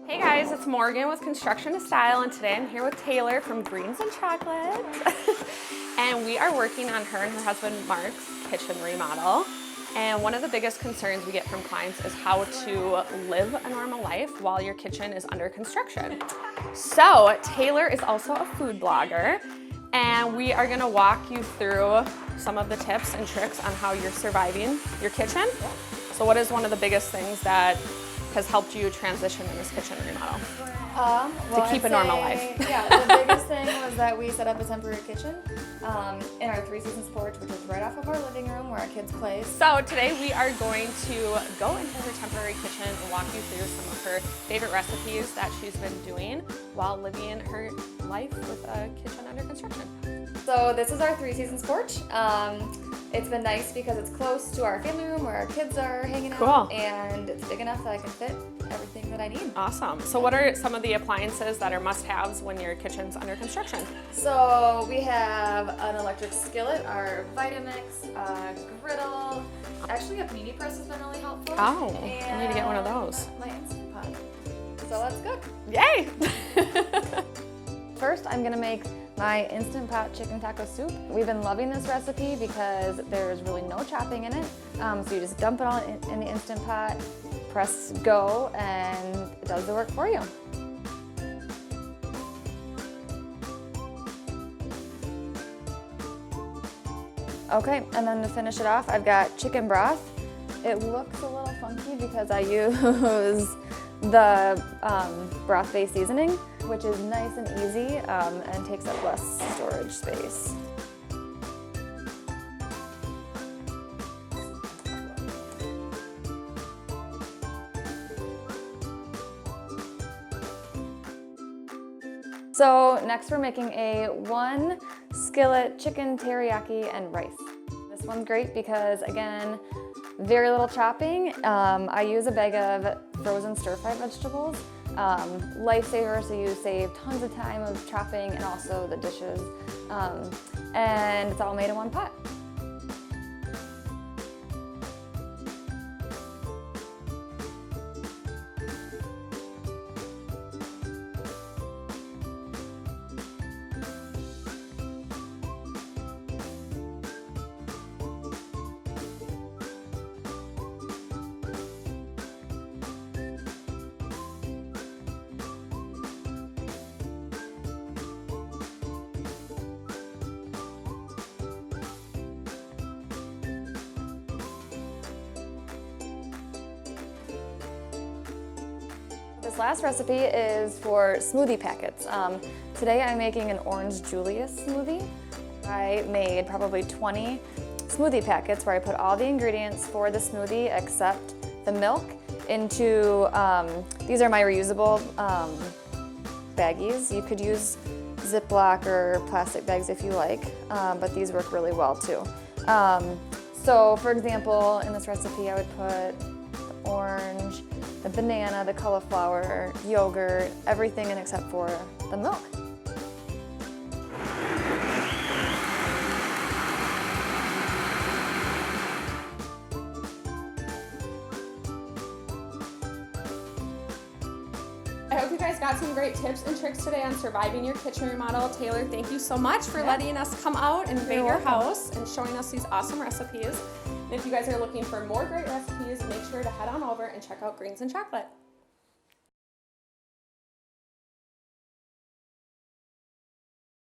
Hey guys, it's Morgan with Construction to Style, and today I'm here with Taylor from Greens and Chocolate. And we are working on her and her husband Mark's kitchen remodel. And one of the biggest concerns we get from clients is how to live a normal life while your kitchen is under construction. So Taylor is also a food blogger, and we are gonna walk you through some of the tips and tricks on how you're surviving your kitchen. So what is one of the biggest things that has helped you transition in this kitchen remodel? To keep a normal life. Yeah, the biggest thing was that we set up a temporary kitchen in our 3 Seasons porch, which is right off of our living room where our kids play. So today we are going to go into her temporary kitchen and walk you through some of her favorite recipes that she's been doing while living her life with a kitchen under construction. So this is our 3 Seasons porch. It's been nice because it's close to our family room where our kids are hanging out, and it's big enough that I can fit everything that I need. Awesome. So what are some of the appliances that are must-haves when your kitchen's under construction? So we have an electric skillet, our Vitamix, griddle. Actually, a panini press has been really helpful. Oh, I need to get one of those. My Instant Pot. So let's cook. Yay! First, I'm gonna make my Instant Pot chicken taco soup. We've been loving this recipe because there's really no chopping in it. So you just dump it all in the Instant Pot, press go, and it does the work for you. Okay, and then to finish it off, I've got chicken broth. It looks a little funky because I use the broth-based seasoning, which is nice and easy and takes up less storage space. So next we're making a 1 skillet chicken teriyaki and rice. This one's great because, again, very little chopping. I use a bag of frozen stir-fried vegetables. Lifesaver, so you save tons of time of chopping and also the dishes. And it's all made in one pot. This last recipe is for smoothie packets. Today I'm making an orange Julius smoothie. I made probably 20 smoothie packets where I put all the ingredients for the smoothie except the milk into, these are my reusable baggies. You could use Ziploc or plastic bags if you like, but these work really well too. So for example, in this recipe I would put the orange, the banana, the cauliflower, yogurt, everything in except for the milk. I hope you guys got some great tips and tricks today on surviving your kitchen remodel. Taylor, thank you so much for letting us come out and invade your house and showing us these awesome recipes. And if you guys are looking for more great recipes, make sure to head on over and check out Greens and Chocolate.